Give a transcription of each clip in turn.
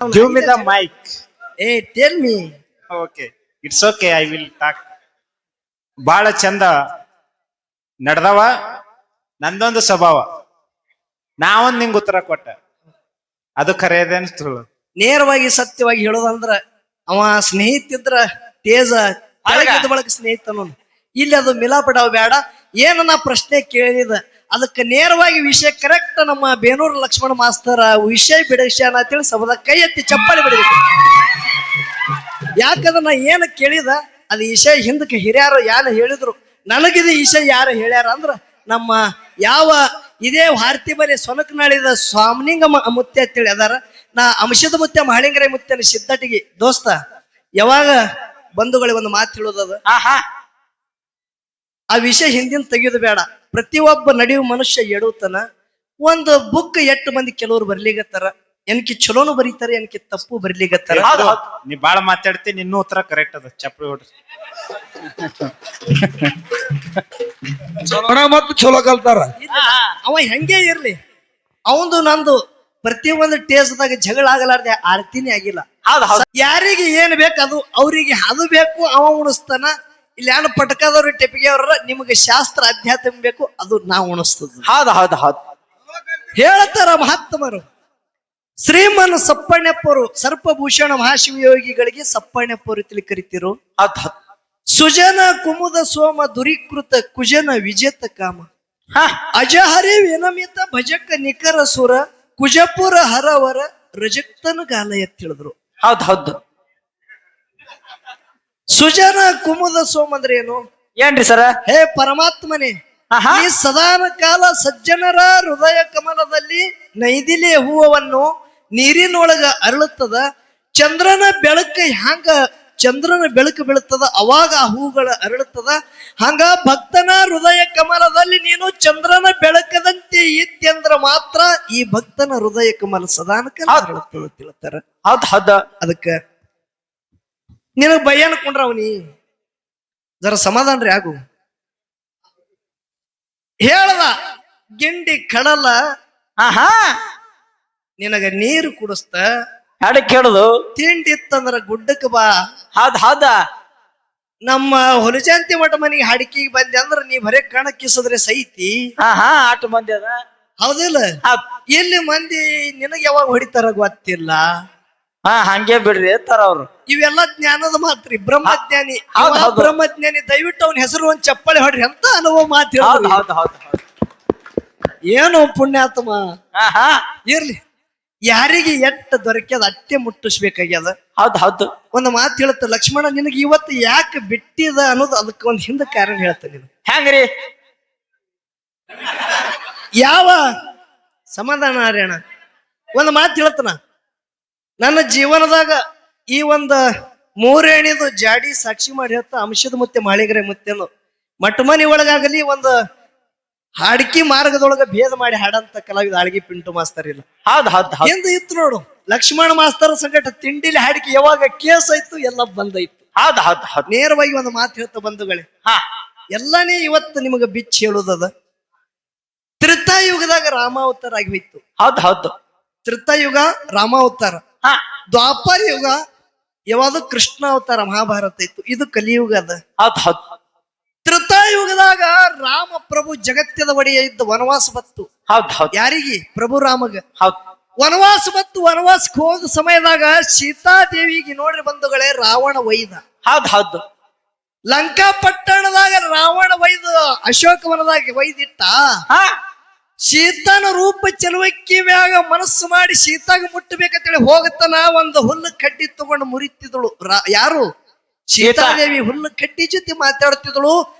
Give me the mic. Hey, tell me. Okay. It's okay. I will talk. ಬಹಳ ಚಂದ ನಡೆದವ ನಂದೊಂದು ಸ್ವಭಾವ ನಾವೊಂದ್ ನಿಂಗೆ ಉತ್ತರ ಕೊಟ್ಟ ಅದು ಖರೇದೆ ಅನ್ಸ್ತು. ನೇರವಾಗಿ ಸತ್ಯವಾಗಿ ಹೇಳೋದಂದ್ರ ಅವ ಸ್ನೇಹಿತಿದ್ರ ತೇಜ ಕೆಳಗಿದ್ದ ಬಳಕ ಸ್ನೇಹಿತನು ಇಲ್ಲಿ ಅದು ಮಿಲಾಪಡವ ಬೇಡ. ಏನು ನಾ ಪ್ರಶ್ನೆ ಕೇಳಿದ ಅದಕ್ಕೆ ನೇರವಾಗಿ ವಿಷಯ ಕರೆಕ್ಟ್ ನಮ್ಮ ಬೇನೂರು ಲಕ್ಷ್ಮಣ ಮಾಸ್ತರ ವಿಷಯ ಬಿಡಿಸ್ಯಾನ ಅಂತೇಳಿ ಸಬದ ಕೈ ಎತ್ತಿ ಚಪ್ಪಾಳಿ ಬಿಡಬೇಕು. ಯಾಕಂದ್ರೆ ನಾ ಏನು ಕೇಳಿದ ಅದು ವಿಷಯ ಹಿಂದಕ್ಕೆ ಹಿರಿಯರು ಯಾರು ಹೇಳಿದ್ರು ನನಗಿದು ವಿಷಯ ಯಾರು ಹೇಳ್ಯಾರ ಅಂದ್ರ ನಮ್ಮ ಯಾವ ಇದೇ ಭಾರತಿ ಬಲಿ ಸೊನಕನಾಳಿದ ಸ್ವಾಮಿನಿಂಗ ಮುತ್ತೆ ಅಂತೇಳಿ ಅದಾರ. ನಾ ಅಂಶದ ಮುತ್ತೆ ಮಹಳಿಂಗರ ಮುತ್ತೆನ ಸಿದ್ದಟಿಗೆ ದೋಸ್ತ ಯಾವಾಗ ಬಂಧುಗಳಿಗೆ ಒಂದು ಮಾತು ಹೇಳೋದದ ಆ ವಿಷಯ ಹಿಂದಿನ ತೆಗೆಯೋದು ಬೇಡ. ಪ್ರತಿಯೊಬ್ಬ ನಡೆಯುವ ಮನುಷ್ಯ ಎಡುತ್ತಾನ. ಒಂದು ಬುಕ್ ಎಷ್ಟು ಮಂದಿ ಕೆಲವರು ಬರ್ಲಿಗತ್ತಾರ, ಎನ್ಕಿ ಚಲೋನು ಬರೀತಾರೆ, ಎನ್ಕಿ ತಪ್ಪು ಬರ್ಲಿಗತ್ತಾರ. ನೀ ಬಾಳ ಮಾತಾಡ್ತಿ, ನಿನ್ನೂ ಉತ್ತರ ಕರೆಕ್ಟ್ ಅದ. ಚಪ್ರಿ ಹೊಡ್ರಿ. ಮತ್ತು ಚಲೋ ಕಲ್ತಾರ. ಅವ ಹೆಂಗೆ ಇರ್ಲಿ, ಅವಂದು ನಂದು ಪ್ರತಿಯೊಂದು ಟೇಸ್ಟ್ದಾಗ ಜಗಳ ಆಗಲಾರ್ದೆ ಆರ್ತಿನೇ ಆಗಿಲ್ಲ. ಯಾರಿಗೆ ಏನ್ ಬೇಕು ಅದು ಅವ್ರಿಗೆ ಅದು ಬೇಕು, ಅವ ಉಣಿಸ್ತಾನ. ಇಲ್ಲಿ ಏನು ಪಟಕದವ್ರು ಟೆಪಿಗೆ ಅವ್ರ ನಿಮಗೆ ಶಾಸ್ತ್ರ ಅಧ್ಯಾತ್ಮ ಬೇಕು, ಅದು ನಾವು ಉಣಿಸ್ತದ. ಹೇಳ್ತಾರ ಮಹಾತ್ಮರು. ಶ್ರೀಮನ್ ಸಪ್ಪಣ್ಣಪ್ಪರು ಸರ್ಪಭೂಷಣ ಮಹಾಶಿವಯೋಗಿಗಳಿಗೆ ಸಪ್ಪಣ್ಣಪ್ಪರು ತಿಳಿ ಕರಿತಿರು. ಸುಜನ ಕುಮುದ ಸೋಮ ದುರೀಕೃತ ಕುಜನ ವಿಜೇತ ಕಾಮ ಅಜಹರಿ ವಿನಮಿತ ಭಜಕ ನಿಖರ ಸುರ ಕುಜಪುರ ಹರವರ ರಜಕ್ತನ ಗಾಲ ಎತ್ತಿಳಿದ್ರು. ಹೌದು ಸುಜನ ಕುಮುದ ಸೋಮ ಅಂದ್ರೆ ಏನು ಏನ್ರಿ ಸರ? ಹೇ ಪರಮಾತ್ಮನೇ, ಈ ಸದಾನ ಕಾಲ ಸಜ್ಜನರ ಹೃದಯ ಕಮಲದಲ್ಲಿ ನೈದಿಲೆ ಹೂವನ್ನು ನೀರಿನೊಳಗ ಅರಳುತ್ತದ. ಚಂದ್ರನ ಬೆಳಕು ಬೀಳುತ್ತದ, ಅವಾಗ ಆ ಹೂಗಳ ಅರಳುತ್ತದ. ಹಂಗ ಭಕ್ತನ ಹೃದಯ ಕಮಲದಲ್ಲಿ ನೀನು ಚಂದ್ರನ ಬೆಳಕದಂತೆ ಇತ್ಯಂದ್ರ ಮಾತ್ರ ಈ ಭಕ್ತನ ಹೃದಯ ಕಮಲ ಸದಾನ ಕಾಲ ಅರಳುತ್ತದ ತಿಳ್ತಾರ. ಅದಕ್ಕ ನಿನಗ್ ಭಯ ಅನ್ಕೊಂಡ್ರ ಅವನಿ ಜರ ಸಮಾಧಾನ್ರಿ ಆಗು. ಹೇಳದ ಗಿಂಡಿ ಕಡಲ ನಿನಗ ನೀರು ಕುಡಿಸ್ತ ಹಾಡಕ್ ಹೇಳುದು. ತಿಂಡಿ ಇತ್ತಂದ್ರ ಗುಡ್ಡಕ್ಕೆ ಬಾ. ಹೌದ ನಮ್ಮ ಹೊಲಜಾಂತಿ ಮಠ ಮನೆಗೆ ಹಾಡಿಕೆಗೆ ಬಂದೆ ಅಂದ್ರ ನೀ ಬರೇ ಕಣಕ್ಕಿಸಿದ್ರೆ ಸೈತಿ. ಆಟ ಮಂದಿ ಅದ ಹೌದಿಲ್ಲ? ಎಲ್ಲಿ ಮಂದಿ ನಿನಗೆ ಯಾವಾಗ ಹೊಡಿತಾರ ಗೊತ್ತಿಲ್ಲ. ಹಂಗೆ ಬಿಡ್ರಿ ತರ ಅವ್ರು. ಇವೆಲ್ಲ ಜ್ಞಾನದ ಮಾತ್ರಿ. ಬ್ರಹ್ಮಜ್ಞಾನಿ ಬ್ರಹ್ಮಜ್ಞಾನಿ, ದಯವಿಟ್ಟು ಅವನ ಹೆಸರು ಒಂದ್ ಚಪ್ಪಳಿ ಹೊಡ್ರಿ ಅಂತ ಅನುಭವ ಮಾತು. ಏನು ಪುಣ್ಯಾತ್ಮ ಇರ್ಲಿ, ಯಾರಿಗೆ ಎಟ್ಟ ದೊರಕ್ಯದ ಅಟ್ಟೆ ಮುಟ್ಟಿಸ್ಬೇಕಾಗ್ಯದ. ಹೌದು ಒಂದು ಮಾತು ಹೇಳುತ್ತ, ಲಕ್ಷ್ಮಣ ನಿನಗೆ ಇವತ್ತು ಯಾಕೆ ಬಿಟ್ಟಿದ ಅನ್ನೋದು ಅದಕ್ಕೆ ಒಂದ್ ಹಿಂದ ಕಾರಣ ಹೇಳ್ತಾನೆ. ನೀನು ಹೆಂಗ್ರಿ? ಯಾವ ಸಮಾಧಾನ ನಾರಾಯಣ ಒಂದು ಮಾತು ಹೇಳ್ತಾನ, ನನ್ನ ಜೀವನದಾಗ ಈ ಒಂದು ಮೂರೇಣಿದು ಜಾಡಿ ಸಾಕ್ಷಿ ಮಾಡಿ ಹೇಳ್ತಾ ಅಂಶದ ಮುತ್ತೆ ಮಾಳಿಗರೆ ಮುತ್ತೆನು ಮಠಮನಿ ಒಳಗಾಗಲಿ ಒಂದು ಹಾಡ್ಕಿ ಮಾರ್ಗದೊಳಗ ಭೇದ ಮಾಡಿ ಹಾಡಂತ ಕಲಾವಿದ ಆಳ್ಗಿ ಪಿಂಟು ಮಾಸ್ತರ್ ಇಲ್ಲ. ಹಿಂದ ಇತ್ತು ನೋಡು ಲಕ್ಷ್ಮಣ ಮಾಸ್ತರ್ ಸಂಗಟ ತಿಂಡಿಲಿ ಹಾಡಿಕೆ ಯಾವಾಗ ಕೇಸ್ ಆಯ್ತು ಎಲ್ಲ ಬಂದೈತು. ನೇರವಾಗಿ ಒಂದು ಮಾತು ಹೇಳ್ತಾ ಬಂಧುಗಳೇ, ಎಲ್ಲಾನೇ ಇವತ್ತು ನಿಮಗ ಬಿಚ್ಚಿ ಹೇಳುದದ. ತ್ರೇತಾಯುಗದಾಗ ರಾಮಾವತಾರ ಆಗಿ ಹೋಯ್ತು. ಹೌದು ತ್ರೇತಾಯುಗ ರಾಮಾವತಾರ, ದ್ವಾಪರ ಯುಗ ಯಾವಾಗ ಕೃಷ್ಣ ಅವತಾರ ಮಹಾಭಾರತ ಇತ್ತು. ಇದು ಕಲಿಯುಗ ಅದ. ತ್ರೇತಾಯುಗದಾಗ ರಾಮ ಪ್ರಭು ಜಗತ್ಯದ ಒಡೆಯ ಇದ್ದ ವನವಾಸ ಬತ್ತು. ಯಾರಿಗೆ? ಪ್ರಭು ರಾಮಗ ವನವಾಸ ಬತ್ತು. ವನವಾಸಕ್ಕೆ ಹೋದ ಸಮಯದಾಗ ಸೀತಾದೇವಿಗೆ ನೋಡ್ರಿ ಬಂಧುಗಳೇ ರಾವಣ ವೈದ. ಲಂಕಾ ಪಟ್ಟಣದಾಗ ರಾವಣ ವೈದ ಅಶೋಕವನದಾಗ ವೈದಿಟ್ಟ. ಸೀತಾನ ರೂಪ ಚೆಲುವಕ್ಕಿ ಮ್ಯಾಗ ಮನಸ್ಸು ಮಾಡಿ ಸೀತಾಗ ಮುಟ್ಟಬೇಕಂತೇಳಿ ಹೋಗತನ ಒಂದು ಹುಲ್ಲು ಕಡ್ಡಿ ತಗೊಂಡು ಮುರಿತಿದಳು. ಯಾರು? ಸೀತಾದೇವಿ ಹುಲ್ಲು ಕಡ್ಡಿ ಜೊತೆ ಮಾತಾಡ್ತಿದಳು.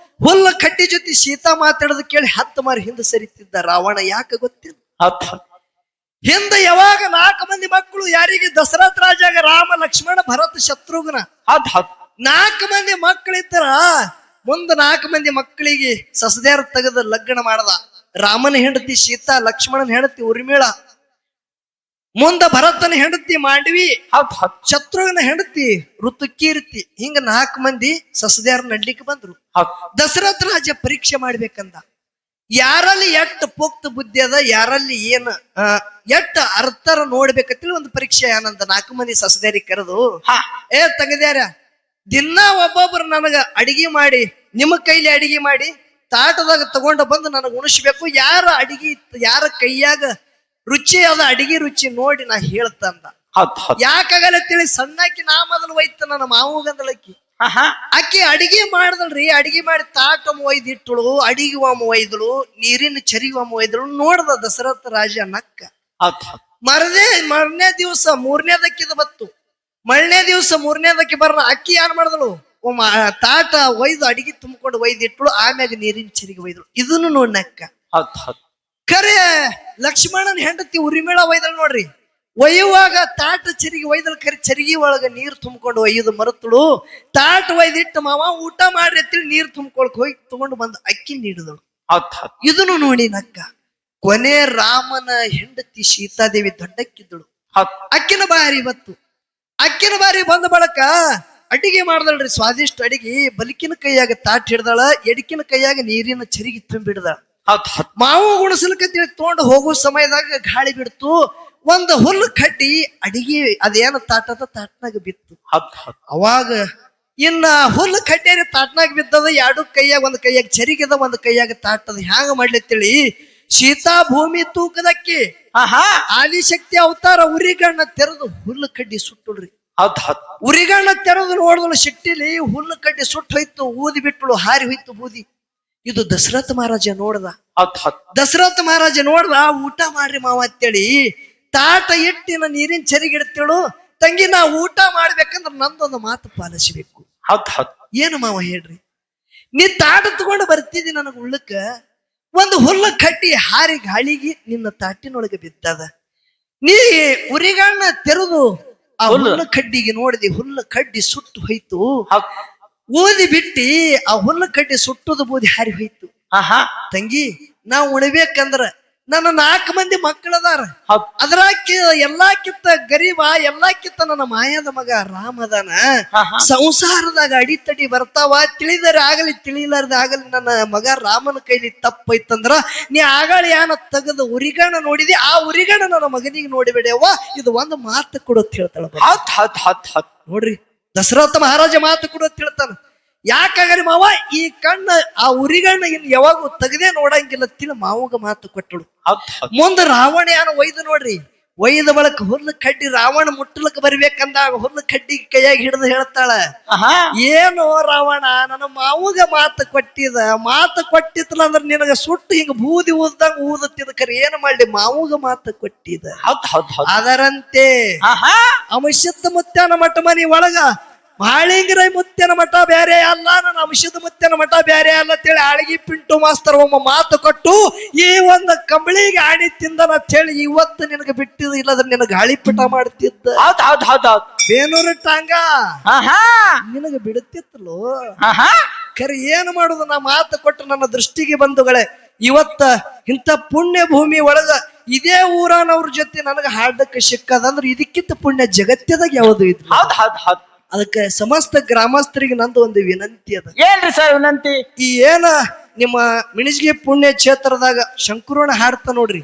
ಹುಲ್ಲು ಕಡ್ಡಿ ಜೊತೆ ಸೀತಾ ಮಾತಾಡೋದು ಕೇಳಿ 10 ಮಾರಿ ಹಿಂದೆ ಸರಿತಿದ್ದ ರಾವಣ. ಯಾಕೆ ಗೊತ್ತಿಲ್ಲ. ಹಿಂದೆ ಯಾವಾಗ 4 ಮಂದಿ ಮಕ್ಕಳು ಯಾರಿಗೆ? ದಶರಥ ರಾಜಾಗ ರಾಮ, ಲಕ್ಷ್ಮಣ, ಭರತ, ಶತ್ರುಘ್ನ 4 ಮಂದಿ ಮಕ್ಕಳಿದ್ದರ ಮುಂದೆ 4 ಮಂದಿ ಮಕ್ಕಳಿಗೆ ಸಸದೇರ ತೆಗೆದು ಲಗ್ನ ಮಾಡದ. ರಾಮನ ಹೆಂಡತಿ ಸೀತಾ, ಲಕ್ಷ್ಮಣನ ಹೆಂಡತಿ ಉರ್ಮಿಳ, ಮುಂದ ಭರತನ ಹೆಂಡತಿ ಮಾಂಡವಿ, ಶತ್ರುಘ್ನ ಹೆಂಡತಿ ಋತುಕೀರ್ತಿ. ಹಿಂಗ 4 ಮಂದಿ ಸಸದೇರ ನಡ್ಲಿಕ್ಕೆ ಬಂದ್ರು. ದಶರಥ ರಾಜ ಪರೀಕ್ಷೆ ಮಾಡ್ಬೇಕಂದ. ಯಾರಲ್ಲಿ ಎಟ್ಟು ಪೋಕ್ತ ಬುದ್ಧಿ ಅದ ಯಾರಲ್ಲಿ ಏನ್ ಎಟ್ಟ ಅರ್ಥರ ನೋಡ್ಬೇಕಂತೇಳಿ ಒಂದು ಪರೀಕ್ಷೆ ಆನಂದ 4 ಮಂದಿ ಸಸದೇರಿ ಕರೆದು ತೆಗದ್ಯಾರ ದಿನಾ ಒಬ್ಬೊಬ್ರು ನನಗ ಅಡಿಗೆ ಮಾಡಿ ನಿಮ್ಮ ಕೈಲಿ ಅಡಿಗೆ ಮಾಡಿ ತಾಟದಾಗ ತಗೊಂಡು ಬಂದು ನನಗೆ ಉಣಿಸ್ಬೇಕು. ಯಾರ ಕೈಯಾಗ ರುಚಿ ಅದ ಅಡಿಗೆ ರುಚಿ ನೋಡಿ ನಾ ಹೇಳ್ತಂದ. ಯಾಕಾಗಲ್ಲ ತಿಳಿ ಸಣ್ಣಾಕಿ ನಾ ಮೊದಲು ಒಯ್ತ ನನ್ನ ಮಾವುಗಂದಳಕ್ಕಿ ಅಕ್ಕಿ ಅಡಿಗೆ ಮಾಡ್ದಲ್ರಿ. ಅಡಿಗೆ ಮಾಡಿ ತಾಟ ಒಯ್ದಿಟ್ಟಳು, ಅಡಿಗೆ ಒಮ್ಮ ಒಯ್ದಳು, ನೀರಿನ ಚರಿಗೆ ಒಮ್ಮ ಒಯ್ದಳು. ನೋಡ್ದ ದಶರಥ ರಾಜ ನಕ್ಕ. ಮರನೇ ದಿವಸ 3ನೇದಕ್ಕಿದ ಬತ್ತು. ಮರನೇ ದಿವಸ 3ನೇದಕ್ಕೆ ಬರ್ರ ಅಕ್ಕಿ ಏನ್ ಮಾಡಿದಳು, ತಾಟ ಒಯ್ದು ಅಡಿಗೆ ತುಂಬಿಕೊಂಡು ಒಯ್ದಿಟ್ಟಳು, ಆಮ್ಯಾಗ ನೀರಿನ ಚರಿಗೆ ಒಯ್ದಳು. ಇದನ್ನು ನೋಡ್ ನಕ್ಕ. ಖರೆ ಲಕ್ಷ್ಮಣನ ಹೆಂಡತಿ ಉರಿಮೇಳ ಒಯ್ದಳು ನೋಡ್ರಿ. ಒಯ್ಯುವಾಗ ತಾಟ ಚರಿಗೆ ಒಯ್ದಳು. ಖರೆ ಚರಿಗೆ ಒಳಗ ನೀರ್ ತುಂಬಿಕೊಂಡು ಒಯ್ಯುದು ಮರುತ್ತಳು. ತಾಟ ಒಯ್ದಿಟ್ಟು ಮಾವ ಊಟ ಮಾಡ್ರಿ ಅಂತೇಳಿ ನೀರ್ ತುಂಬಿಕೊಳಕ್ ಹೋಗಿ ತಗೊಂಡು ಬಂದು ಅಕ್ಕಿ ನೀಡಿದಳು. ಇದನ್ನು ನೋಡಿ ನಕ್ಕ. ಕೊನೆ ರಾಮನ ಹೆಂಡತಿ ಸೀತಾದೇವಿ ದೊಡ್ಡಕ್ಕಿದ್ದಳು. ಅಕ್ಕಿನ ಬಾರಿ ಬತ್ತು. ಅಕ್ಕಿನ ಬಾರಿ ಬಂದ ಬಳಕ ಅಡಿಗೆ ಮಾಡ್ದಳ್ರಿ. ಸ್ವಾದಿಷ್ಟ ಅಡಿಗೆ. ಬಲಿಕಿನ ಕೈಯಾಗ ತಾಟ್ ಹಿಡ್ದಾಳ, ಎಡಕಿನ ಕೈಯಾಗ ನೀರಿನ ಚರಿಗೆ ತುಂಬಿಡ್ದಾಳ. ಮಾವು ಗುಣಸಲಕಂತೇಳಿ ತಗೊಂಡು ಹೋಗೋ ಸಮಯದಾಗ ಗಾಳಿ ಬಿಡ್ತು. ಒಂದು ಹುಲ್ಲು ಕಡ್ಡಿ ಅಡಿಗೆ ಅದೇನು ತಾಟದ ತಾಟ್ನಾಗ ಬಿತ್ತು. ಅವಾಗ ಇನ್ನ ಹುಲ್ಲು ಕಡ್ಡಿ ತಾಟ್ನಾಗ ಬಿದ್ದದ. 2 ಕೈಯಾಗ, ಒಂದು ಕೈಯಾಗ ಚರಿಗದ, ಒಂದು ಕೈಯಾಗ ತಾಟದ. ಹ್ಯಾಂಗ ಮಾಡ್ಲಿತ್ತೇಳಿ ಸೀತಾ ಭೂಮಿ ತೂಕದಕ್ಕೆ ಆದಿಶಕ್ತಿ ಅವತಾರ ಉರಿಗಣ್ಣ ತೆರೆದು ಹುಲ್ಲು ಕಡ್ಡಿ ಸುಟ್ಟುಳ್ರಿ. ಉರಿಗಣ್ಣ ತೆರೆದು ನೋಡಿದಳು ಶಕ್ತಿಲಿ ಹುಲ್ಲು ಕಡ್ಡಿ ಸುಟ್ಟು ಹೋಯ್ತು. ಊದಿ ಬಿಟ್ಟಳು, ಹಾರಿ ಹೋಯ್ತು ಬೂದಿ. ಇದು ದಶರಥ ಮಹಾರಾಜ ನೋಡ್ದ. ದಶರಥ ಮಹಾರಾಜ ನೋಡ್ದ. ಊಟ ಮಾಡ್ರಿ ಮಾವ ಅಂತೇಳಿ ತಾಟ ಇಟ್ಟಿನ ನೀರಿನ ಚರಿಗಿಡ್ತೇಳು. ತಂಗಿ ನಾ ಊಟ ಮಾಡ್ಬೇಕಂದ್ರ ನಂದೊಂದು ಮಾತು ಪಾಲಿಸಬೇಕು. ಏನು ಮಾವ ಹೇಳ್ರಿ, ನೀ ತಾಟ ತಗೊಂಡು ಬರ್ತಿದ್ದಿ ನನಗ ಉಳ್ಳಕ್ಕ. ಒಂದು ಹುಲ್ಲ ಕಟ್ಟಿ ಹಾರಿ ಗಾಳಿಗೆ ನಿನ್ನ ತಾಟಿನೊಳಗೆ ಬಿದ್ದದ. ನೀ ಉರಿಗಣ್ಣ ತೆರೆದು ಆ ಹುಲ್ಲ ಕಡ್ಡಿಗೆ ನೋಡಿದಿ, ಹುಲ್ಲ ಕಡ್ಡಿ ಸುಟ್ಟು ಹೋಯ್ತು. ಊದಿ ಬಿಟ್ಟಿ ಆ ಹುಲ್ಲ ಕಡ್ಡಿ ಸುಟ್ಟುದು ಬೂದಿ ಹಾರಿ ಹೋಯ್ತು. ತಂಗಿ ನಾ ಉಣಬೇಕಂದ್ರ ನನ್ನ 4 ಮಂದಿ ಮಕ್ಕಳದಾರ. ಅದ್ರಾಕಿ ಎಲ್ಲಾಕಿತ್ತ ಗರೀಬ, ಎಲ್ಲಾಕಿತ್ತ ನನ್ನ ಮಾಯದ ಮಗ ರಾಮದಾನ. ಸಂಸಾರದಾಗ ಅಡಿತಡಿ ಬರ್ತಾವ. ತಿಳಿದರೆ ಆಗಲಿ, ತಿಳಿಲಾರ್ದ ಆಗಲಿ, ನನ್ನ ಮಗ ರಾಮನ ಕೈಲಿ ತಪ್ಪೈತಂದ್ರ ನೀ ಆಗಳ ಯಾನ ತೆಗೆದು ಉರಿಗಣ ನೋಡಿದಿ, ಆ ಉರಿಗಣ ನನ್ನ ಮಗನಿಗೆ ನೋಡಿಬಿಡ್ಯವ್ವ. ಇದು ಒಂದು ಮಾತು ಕೊಡೋತ್ ಹೇಳ್ತಾಳ ನೋಡ್ರಿ. ದಶರಥ ಮಹಾರಾಜ ಮಾತು ಕೊಡೋತ್ ಹೇಳ್ತಾನ. ಯಾಕಾಗಲಿ ಮಾವ ಈ ಕಣ್ಣ ಆ ಉರಿಗಣ್ಣ ಇನ್ ಯಾವಾಗೂ ತೆಗದೆ ನೋಡಂಗಿಲ್ಲ ತಿಳಿ ಮಾವಗ ಮಾತು ಕೊಟ್ಟಳು. ಮುಂದ ರಾವಣ ಯಾನ ಒಯ್ದು ನೋಡ್ರಿ. ಒಯ್ದ ಬಳಕ ಹುಲ್ಲು ಕಡ್ಡಿ ರಾವಣ ಮುಟ್ಟಲಕ್ ಬರ್ಬೇಕಂದಾಗ ಹುಲ್ಲು ಕಡ್ಡಿ ಕೈಯಾಗಿ ಹಿಡಿದು ಹೇಳ್ತಾಳ, ಏನು ರಾವಣ ನನ್ನ ಮಾವಗ ಮಾತು ಕೊಟ್ಟಿದ. ಮಾತು ಕೊಟ್ಟಿತ್ತಲ್ಲ ಅಂದ್ರ ನಿನಗ ಸುಟ್ಟು ಹಿಂಗ ಬೂದಿ ಊದ್ದಂಗ ಊದತ್ತಿದ. ಖರೆ ಏನ್ ಮಾಡ್ಲಿ, ಮಾವಗ ಮಾತು ಕೊಟ್ಟಿದ. ಅದರಂತೆ ಅಂಶದ ಮುತ್ಯಾನ ಮಠ ಮನಿ ಒಳಗ ಮಾಳಿಂಗರೈ ಮುತ್ಯನ ಮಠ ಬೇರೆ ಅಲ್ಲ, ನನ್ನ ಅಂಶದ ಮುತ್ಯನ ಮಠ ಬೇರೆ ಅಲ್ಲ ಅಂತೇಳಿ ಆಳ್ಗಿ ಪಿಂಟು ಮಾಸ್ತರ್ ಒಮ್ಮ ಮಾತು ಕೊಟ್ಟು ಈ ಒಂದು ಕಂಬಳಿಗೆ ಆಣಿ ತಿಂದನ ಅಂತೇಳಿ ಇವತ್ತು ನಿನಗೆ ಬಿಟ್ಟಿದ. ಇಲ್ಲದ್ರೆ ನಿನಗೆ ಗಾಳಿಪಟ ಮಾಡ್ತಿದ್ದ. ಬೇನೂರು ಟಾಂಗ ನಿನಗೆ ಬಿಡುತ್ತಿತ್ತಲು. ಖರೆ ಏನು ಮಾಡುದು, ನಾ ಮಾತು ಕೊಟ್ಟು ನನ್ನ ದೃಷ್ಟಿಗೆ ಬಂಧುಗಳೇ ಇವತ್ತ ಇಂಥ ಪುಣ್ಯ ಭೂಮಿ ಒಳಗ ಇದೇ ಊರನವ್ರ ಜೊತೆ ನನಗೆ ಹಾಡಕ್ಕೆ ಸಿಕ್ಕದಂದ್ರೆ ಇದಕ್ಕಿಂತ ಪುಣ್ಯ ಜಗತ್ತದಾಗ ಯಾವುದು ಇದ್ರು. ಅದಕ್ಕೆ ಸಮಸ್ತ ಗ್ರಾಮಸ್ಥರಿಗೆ ನಂದು ಒಂದು ವಿನಂತಿ ಅದ. ಏನ್ರಿ ಸರ್ ವಿನಂತಿ? ಈ ಏನ ನಿಮ್ಮ ಮಿಣಿಸ್ಗಿ ಪುಣ್ಯ ಕ್ಷೇತ್ರದಾಗ ಶಂಕರಣ ಹಾಡ್ತ ನೋಡ್ರಿ,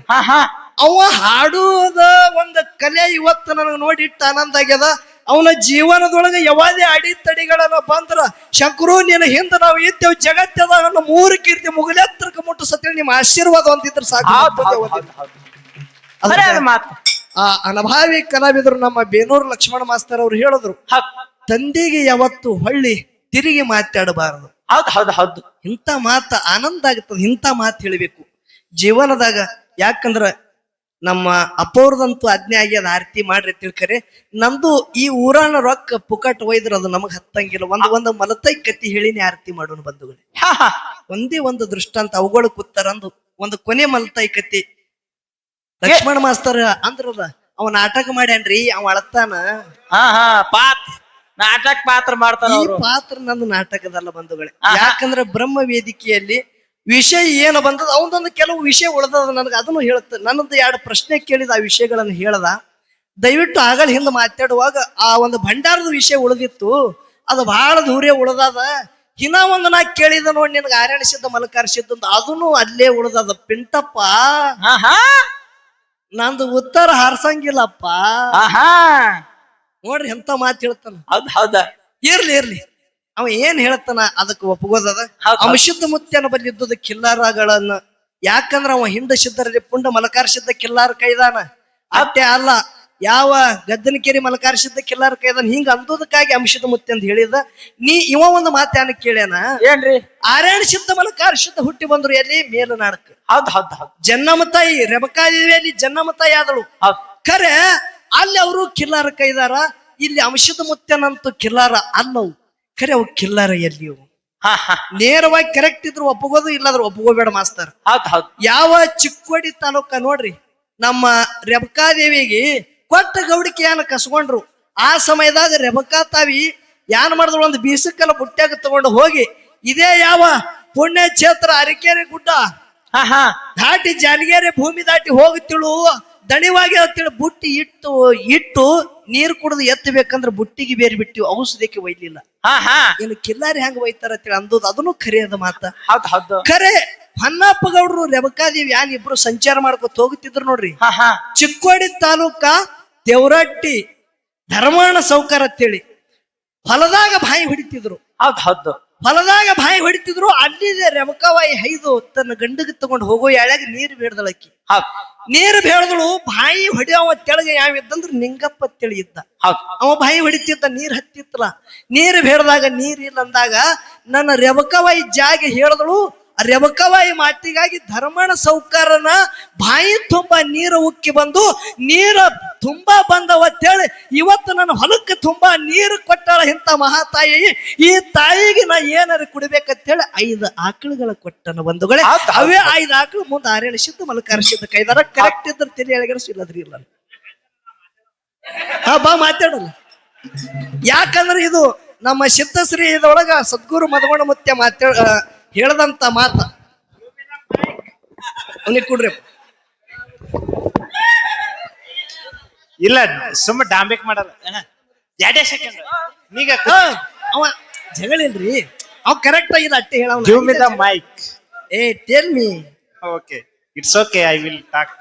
ಅವ ಹಾಡುದ ಒಂದು ಕಲೆ ಇವತ್ತು ನನಗೆ ನೋಡಿಟ್ಟ ಆನಂದ ಆಗ್ಯದ. ಅವನ ಜೀವನದೊಳಗೆ ಯಾವಾದೇ ಅಡಿತಡಿಗಳನ್ನ ಬಂದ್ರ ಶಂಕರು ನಿನ್ನ ಹಿಂದ ನಾವು ಇದ್ದೇವೆ ಜಗತ್ತದಾಗ 3 ಕೀರ್ತಿ ಮುಗಲೆತ್ರಕ್ಕೆ ಮುಟ್ಟು ಸತ್ಯ ನಿಮ್ಮ ಆಶೀರ್ವಾದ ಹೊಂದಿದ್ರ ಸಾಕು. ಆ ಅನುಭಾವಿ ಕಲಾವಿದರು ನಮ್ಮ ಬೇನೂರು ಲಕ್ಷ್ಮಣ ಮಾಸ್ತರ್ ಅವ್ರು ಹೇಳಿದ್ರು, ತಂದೆಗೆ ಯಾವತ್ತು ಹೊಳ್ಳಿ ತಿರುಗಿ ಮಾತಾಡಬಾರದು. ಹೌದು. ಇಂಥ ಮಾತ ಆನಂದ ಆಗ್ತದ. ಇಂಥ ಮಾತು ಹೇಳ್ಬೇಕು ಜೀವನದಾಗ. ಯಾಕಂದ್ರ ನಮ್ಮ ಅಪ್ಪವ್ರದಂತೂ ಆಜ್ಞೆ ಆಗ್ಯದ, ಆರತಿ ಮಾಡ್ರಿ ತಿಳ್ಕರೆ. ನಮ್ದು ಈ ಊರಾನ ರೊಕ್ಕ ಪುಕಟ್ ಒಯ್ದ್ರ ಅದು ನಮಗ್ ಹತ್ತಂಗಿಲ್ಲ. ಒಂದು ಮಲತೈ ಕತ್ತಿ ಹೇಳಿನಿ ಆರತಿ ಮಾಡೋಣ ಬಂಧುಗಳೇ. ಒಂದೇ ಒಂದು ದೃಷ್ಟಾಂತ ಅವುಗಳು ಕೂತಾರಂದು ಒಂದು ಕೊನೆ ಮಲತೈ ಕತ್ತಿ ಲಕ್ಷ್ಮಣ ಮಾಸ್ತರ್ ಅಂದ್ರದ ಅವ ನಾಟಕ ಮಾಡ್ಯಾನ್ರಿ. ಅವ ಅಳತಾನ ನಾಟಕ ಪಾತ್ರ ಮಾಡ್ತಾನ. ಈ ಪಾತ್ರ ನಂದು ನಾಟಕದಲ್ಲ ಬಂಧುಗಳೇ. ಯಾಕಂದ್ರೆ ಬ್ರಹ್ಮ ವೇದಿಕೆಯಲ್ಲಿ ವಿಷಯ ಏನು ಬಂದದ ಅವನದೊಂದು ಕೆಲವು ವಿಷಯ ಉಳ್ದದ ನನಗೆ. ಅದನ್ನು ಹೇಳುತ್ತೆ. ನನ್ನದು 2 ಪ್ರಶ್ನೆ ಕೇಳಿದ, ಆ ವಿಷಯಗಳನ್ನು ಹೇಳದ. ದಯವಿಟ್ಟು ಆಗಲ್ ಹಿಂದೆ ಮಾತಾಡುವಾಗ ಆ ಒಂದು ಭಂಡಾರದ ವಿಷಯ ಉಳಿದಿತ್ತು, ಅದು ಬಹಳ ದೂರ ಉಳ್ದದ. ಇನ್ನ ಒಂದು ನಾ ಕೇಳಿದ ನೋಡಿ ನಿನಗೆ ಆರಣಿಸಿದ್ದ ಮಲಕರಿಸಿದ್ದ ಅದನ್ನು ಅಲ್ಲೇ ಉಳ್ದದ ಪಿಂಟಪ್ಪ ಆಹಾ ನಂದು ಉತ್ತರ ಹಾರ್ಸಂಗಿಲ್ಲಪ್ಪ ಆಹಾ ನೋಡ್ರಿ ಎಂತ ಮಾತು ಹೇಳ್ತಾನ. ಹೌದ್ ಹೌದ ಇರ್ಲಿ ಅವ ಏನ್ ಹೇಳ್ತಾನ ಅದಕ್ಕೆ ಒಪ್ಪಗೋದದ. ಹೌದ್ ಹೌದ್. ಅಂಶುದ್ಧ ಮುತ್ಯನ ಬಲ್ಲಿ ಇದ್ದುದ ಕಿಲ್ಲಾರಗಳನ್ನ ಯಾಕಂದ್ರ ಅವ ಹಿಂಡ ಸಿದ್ಧರಲ್ಲಿ ಪುಂಡ ಮಲಕಾರಿಸಿದ್ದ ಕಿಲ್ಲಾರ ಕೈದಾನ ಅಷ್ಟೇ ಅಲ್ಲ, ಯಾವ ಗದ್ದನಕೇರಿ ಮಲಕಾರಿಸಿದ್ದ ಕಿಲ್ಲಾರ ಕೈದಾನ ಹಿಂಗ ಅಂದೋದಕ್ಕಾಗಿ ಅಂಶದ ಮುತ್ಯ ಅಂತ ಹೇಳಿದ. ಇವ ಒಂದು ಮಾತ್ಯಾನ ಕೇಳ್ಯಾನ, ಏನ್ರಿ ಆರ್ಯಾಣ ಸಿದ್ಧ ಮಲಕಾರಿಸಿದ್ದ ಹುಟ್ಟಿ ಬಂದ್ರು ಎಲ್ಲಿ ಮೇಲುನಾಡಕ್. ಹೌದ್ ಹೌದ್ ಹೌದ್ ಜನ್ನಮ ತಾಯಿ ರೆಬಕಾದೇವಿಯಲ್ಲಿ ಜನ್ನಮ ತಾಯಿ ಆದಳು. ಹೌದ್ ಖರೆ ಅಲ್ಲಿ ಅವರು ಕಿಲ್ಲಾರ ಕೈದಾರ, ಇಲ್ಲಿ ಅಂಶದ ಮುತ್ಯನಂತೂ ಕಿಲ್ಲಾರ ಅಲ್ಲವು. ಖರೆ ಅವು ಕಿಲ್ಲಾರ ಎಲ್ಲಿ ಅವು ಹಾ ಹಾ ನೇರವಾಗಿ ಕರೆಕ್ಟ್ ಇದ್ರು ಒಪ್ಪಗೋದು, ಇಲ್ಲಾದ್ರು ಒಪ್ಪಗೋಬೇಡ ಮಾಸ್ತರ್. ಹೌದ್ ಹೌದ್ ಯಾವ ಚಿಕ್ಕೋಡಿ ತಾಲೂಕ ನೋಡ್ರಿ, ನಮ್ಮ ರೆಬಕಾದೇವಿಗೆ ಕೊಟ್ಟ ಗೌಡಿಕೆಯನ್ನ ಕಸ್ಕೊಂಡ್ರು. ಆ ಸಮಯದಾಗ ರೆಬಕಾ ತಾವಿ ಯಾನ್ ಮಾಡಿದ್ರು, ಒಂದು ಬೀಸಕ್ಕಲ್ಲ ಬುಟ್ಟ್ಯಾಗ ತಗೊಂಡು ಹೋಗಿ ಇದೇ ಯಾವ ಪುಣ್ಯ ಕ್ಷೇತ್ರ ಅರಕೆರೆ ಗುಡ್ಡ ಹಾ ಹಾ ದಾಟಿ ಜಾನಗೆರೆ ಭೂಮಿ ದಾಟಿ ಹೋಗುತ್ತಿಳು ದಣಿವಾಗಿ ಅಂತೇಳಿ ಬುಟ್ಟಿ ಇಟ್ಟು ನೀರು ಕುಡಿದು ಎತ್ತಬೇಕಂದ್ರೆ ಬುಟ್ಟಿಗೆ ಬೇರೆ ಬಿಟ್ಟಿವಿ, ಔಷಧಿಕ್ಕೆ ಒಯ್ಲಿಲ್ಲ. ಹಾ ಹಾ ಏನು ಕಿಲ್ಲಾರಿ ಹೆಂಗ ಒಯ್ತಾರ ಅಂತೇಳಿ ಅಂದೋದು ಅದನ್ನು ಖರೆಯದ ಮಾತ. ಹೌದ್ ಹೌದ್ ಖರೆ ಹೊನ್ನಪ್ಪ ಗೌಡ್ರು ರೆಬಕಾದೇವಿ ಯಾನ್ ಇಬ್ರು ಸಂಚಾರ ಮಾಡ್ಕೊತ ಹೋಗುತ್ತಿದ್ರು ನೋಡ್ರಿ. ಹಾ ಹಾ ಚಿಕ್ಕೋಡಿ ತಾಲೂಕ ದೇವರಟ್ಟಿ ಧರ್ಮಾಣ ಸೌಕರ್ ಅಂತೇಳಿ ಹೊಲದಾಗ ಬಾಯಿ ಹೊಡಿತಿದ್ರು. ಹೌದ್ ಹೌದು ಹೊಲದಾಗ ಬಾಯಿ ಹೊಡಿತಿದ್ರು. ಅಲ್ಲಿದೆ ರೆಬಕವಾಯಿ ಹೈದು ತನ್ನ ಗಂಡಗೆ ತಗೊಂಡು ಹೋಗೋ ಯಾಳ್ಯಾಗ ನೀರು ಬೇಡ್ದಳಕ್ಕಿ. ಹೌದ್ ನೀರು ಬೇಡದಳು. ಬಾಯಿ ಹೊಡಿಯವ ತೆಳಗ ಯಾವಿದ್ದಂದ್ರ ನಿಂಗಪ್ಪ ತಿಳಿ ಇದ್ದ. ಹೌದ್ ಅವ ಬಾಯಿ ಹೊಡಿತಿದ್ದ, ನೀರ್ ಹತ್ತಿತ್ತಲ್ಲ. ನೀರು ಬೇಡದಾಗ ನೀರಿಲ್ಲ ಅಂದಾಗ ನನ್ನ ರೆಬಕವಾಯಿ ಜಾಗ ಹೇಳಿದಳು. ರೆಬಕವಾಯಿ ಮಾತಿಗಾಗಿ ಧರ್ಮಣ ಸೌಕರನ ಬಾಯಿ ತುಂಬಾ ನೀರು ಉಕ್ಕಿ ಬಂದು ನೀರು ತುಂಬಾ ಬಂದವತ್ತೇಳಿ ಇವತ್ತು ನನ್ನ ಹೊಲಕ್ಕೆ ತುಂಬಾ ನೀರು ಕೊಟ್ಟಾಳ ಇಂಥ ಮಹಾತಾಯಿ. ಈ ತಾಯಿಗೆ ನಾ ಏನಾರು ಕುಡಿಬೇಕಂತೇಳಿ 5 ಆಕಳುಗಳ ಕೊಟ್ಟನ ಬಂಧುಗಳೇ. ಅವೇ 5 ಆಕಳು ಮುಂದೆ ಆರೇಳಿಸಿದ್ದು ಮಲಕಾರಿಸಿದ್ದ ಕೈದಾರ. ಕರೆಕ್ಟ್ ಇದ್ರ ತಿಳಿ ಎಳಗರಿಸಿ ಇಲ್ಲದ್ರಿ ಇಲ್ಲ. ಹಾ ಬಾ ಮಾತಾಡಲ್ಲ. ಯಾಕಂದ್ರೆ ಇದು ನಮ್ಮ ಸಿದ್ಧಶ್ರೀ ಇದೊಳಗ ಸದ್ಗುರು ಮದವಣ ಮುತ್ಯ ಹೇಳದಂತ ಮಾತ. ಅವನಿಗೆ ಕೊಡ್ರಿ. ಇಲ್ಲ ಸುಮ್ಮ ಡಾಂಬೇಕ್ ಮಾಡಲ್ಲ. 2 ಸೆಕೆಂಡ್ ನೀಗ ಅವ ಜಗಳಿಲ್ರಿ, ಅವ್ ಕರೆಕ್ಟ್ ಆಗಿಲ್ಲ ಅಟ್ಟೆ ಹೇಳ. Give me the mic. Tell me. Okay, it's okay, I will talk.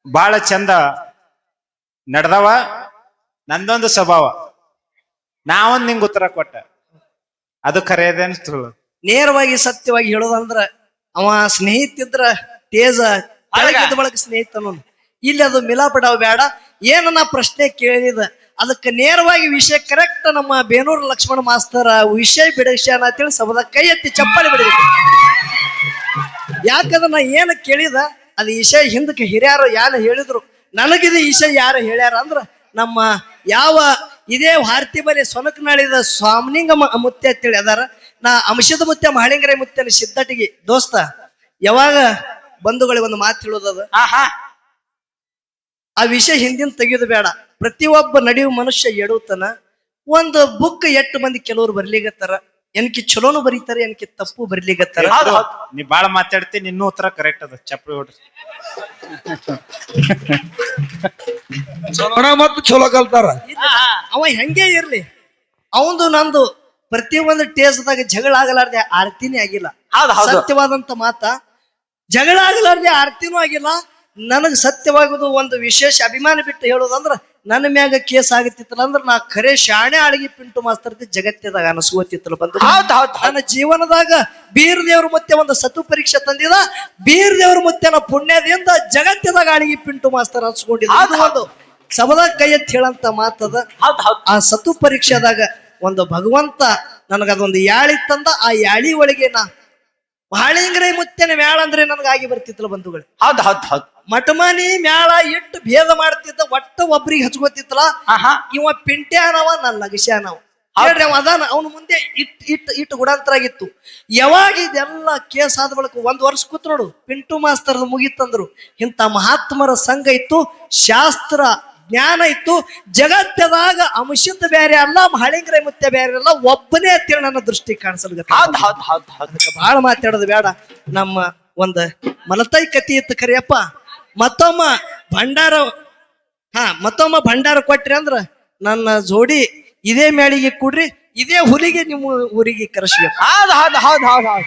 ಬಹಳ ಚಂದ ನಡ್ದವ. ನಂದೊಂದು ಸ್ವಭಾವ, ನಾವೊಂದ್ ನಿಂಗ ಉತ್ತರ ಕೊಟ್ಟ, ಅದು ಖರೇದೇನಿಸ್ತು. ನೇರವಾಗಿ ಸತ್ಯವಾಗಿ ಹೇಳೋದಂದ್ರ ಅವ ಸ್ನೇಹಿತಿದ್ರ ತೇಜ ಕೆಳಗಿದ್ದ ಬಳಕ ಸ್ನೇಹಿತನು. ಇಲ್ಲಿ ಅದು ಮಿಲಾಪಡಾವ್ ಬೇಡ. ಏನನ್ನ ಪ್ರಶ್ನೆ ಕೇಳಿದ ಅದಕ್ಕೆ ನೇರವಾಗಿ ವಿಷಯ ಕರೆಕ್ಟ್ ನಮ್ಮ ಬೇನೂರು ಲಕ್ಷ್ಮಣ ಮಾಸ್ತರ ವಿಷಯ ಬಿಡಿಸ್ಯಾನ ಅಂತೇಳಿ ಸಭದ ಕೈ ಎತ್ತಿ ಚಪ್ಪಾಳಿ ಬಿಡಬೇಕು. ಯಾಕಂದ್ರೆ ನಾ ಏನು ಕೇಳಿದ ಅದು ವಿಷಯ ಹಿಂದಕ್ಕೆ ಹಿರಿಯರು ಯಾರು ಹೇಳಿದ್ರು. ನನಗಿದು ವಿಷಯ ಯಾರು ಹೇಳ್ಯಾರ ಅಂದ್ರ ನಮ್ಮ ಯಾವ ಇದೇ ಭಾರತಿ ಬಲಿ ಸೊನಕನಾಳಿದ ಸ್ವಾಮಿನಿಂಗ ಮುತ್ಯ ಅಂತೇಳಿ ಅದಾರ. ನಾ ಅಂಶದ ಮುತ್ಯ ಮಹಳಿಂಗರೇ ಮುತ್ಯನ ಸಿದ್ಧಟಿಗೆ ದೋಸ್ತ ಯಾವಾಗ ಬಂಧುಗಳಿಗೆ ಒಂದು ಮಾತು ಹೇಳೋದದ. ಆ ವಿಷಯ ಹಿಂದಿನ ತೆಗೆಯೋದು ಬೇಡ. ಪ್ರತಿಯೊಬ್ಬ ನಡೆಯುವ ಮನುಷ್ಯ ಎಡುತ್ತಾನ. ಒಂದು ಬುಕ್ 8 ಮಂದಿ ಕೆಲವರು ಬರ್ಲಿಗತ್ತಾರ. ಎನ್ಕಿ ಚಲೋನು ಬರೀತಾರೆ, ಎನ್ಕಿ ತಪ್ಪು ಬರ್ಲಿಗತ್ತಾರ. ನೀ ಬಾಳ ಮಾತಾಡ್ತೀನಿ, ಇನ್ನೂ ಉತ್ತರ ಕರೆಕ್ಟ್ ಅದ. ಚಪ್ರಿ ಹೊಡ್ರಿ. ಮತ್ತು ಚಲೋ ಕಲ್ತಾರ. ಅವ ಹೆಂಗೆ ಇರ್ಲಿ, ಅವಂದು ನಂದು ಪ್ರತಿಯೊಂದು ಟೇಸ್ದಾಗ ಜಗಳ ಆಗಲಾರ್ದೆ ಆರ್ತಿನೇ ಆಗಿಲ್ಲ. ಸತ್ಯವಾದಂತ ಮಾತ. ಜಗಳ ಆಗಲಾರ್ದೆ ಆರ್ತಿನೂ ಆಗಿಲ್ಲ. ನನಗ್ ಸತ್ಯವಾಗುದು ಒಂದು ವಿಶೇಷ ಅಭಿಮಾನ ಬಿಟ್ಟು ಹೇಳೋದಂದ್ರ ನನ್ನ ಮ್ಯಾಗ ಕೇಸ್ ಆಗತ್ತಿತ್ತಲ್ಲ ಅಂದ್ರ ನಾ ಖರೆ ಶಾಣೆ ಆಳಿಗೆ ಪಿಂಟು ಮಾಸ್ತರ್ತಿ ಜಗತ್ತದಾಗ ಅನಸ್ಕೋತಿತ್ತಲ್ಲ ಬಂದು. ನನ್ನ ಜೀವನದಾಗ ಬೀರ್ ದೇವ್ರ ಮತ್ತೆ ಒಂದು ಸತು ಪರೀಕ್ಷೆ ತಂದಿದ. ಬೀರ್ ದೇವ್ರ ಮುತ್ತೆನ ಪುಣ್ಯದಿಂದ ಜಗತ್ತದಾಗ ಆಳಿಗೆ ಪಿಂಟು ಮಾಸ್ತರ್ ಅನ್ಸ್ಕೊಂಡಿದ್ದ. ಒಂದು ಸಬದ ಕೈ ಎತ್ತಿ ಹೇಳಂತ ಮಾತದ. ಆ ಸತು ಪರೀಕ್ಷೆದಾಗ ಒಂದು ಭಗವಂತ ನನಗದೊಂದು ಯಾಳಿ ತಂದ. ಆ ಯಾಳಿ ಒಳಗೆ ನಾ ಮಹಾಳಿಂಗರೇ ಮುತ್ಯನ ಮ್ಯಾಳ ಅಂದ್ರೆ ನನಗಾಗಿ ಬರ್ತಿತ್ತಲ್ಲ ಬಂಧುಗಳು. ಮಟಮನಿ ಮ್ಯಾಳ ಇಟ್ಟು ಭೇದ ಮಾಡ್ತಿದ್ದ. ಒಟ್ಟ ಒಬ್ರಿಗೆ ಹಚ್ಕೋತಿತ್ತಲ್ಲ. ಇವ ಪಿಂಟ್ಯಾನವ, ನನ್ನ ಲಗಶ್ಯಾನವ ಹೇಳ್ರಿ. ಅವ ಅದಾನ, ಅವನ ಮುಂದೆ ಇಟ್ಟು ಗುಡಾಂತರ ಆಗಿತ್ತು. ಯಾವಾಗ ಇದೆಲ್ಲ ಕೇಸ್ ಆದ ಬಳಿಕ 1 ವರ್ಷ ಕೂತ್ ನೋಡು ಪಿಂಟು ಮಾಸ್ತರ್ದ ಮುಗಿತಂದ್ರು. ಇಂಥ ಮಹಾತ್ಮರ ಸಂಘ ಇತ್ತು, ಶಾಸ್ತ್ರ ಜ್ಞಾನ ಇತ್ತು. ಜಗತ್ತದಾಗ ಅಂಶದ ಬೇರೆ ಅಲ್ಲ, ಮಹಳಿಂಗರೇ ಮುತ್ಯ ಬೇರೆ ಅಲ್ಲ, ಒಬ್ಬನೇ ಅಂತೇಳಿ ನನ್ನ ದೃಷ್ಟಿ ಕಾಣಿಸಲ್ಗತ್ತ. ಬಹಳ ಮಾತಾಡೋದು ಬೇಡ. ನಮ್ಮ ಒಂದ ಮಲತಾಯಿ ಕತಿ ಇತ್ತು ಕರಿಯಪ್ಪ. ಮತ್ತೊಮ್ಮ ಭಂಡಾರ ಕೊಟ್ರಿ ಅಂದ್ರ ನನ್ನ ಜೋಡಿ ಇದೇ ಮೇಳಿಗೆ ಕೂಡ್ರಿ, ಇದೇ ಹುಲಿಗೆ ನಿಮ್ಮ ಊರಿಗೆ ಕರೆಸ್ಬೇಕು. ಹೌದು ಹೌದು ಹೌದು ಹೌದು ಹೌದು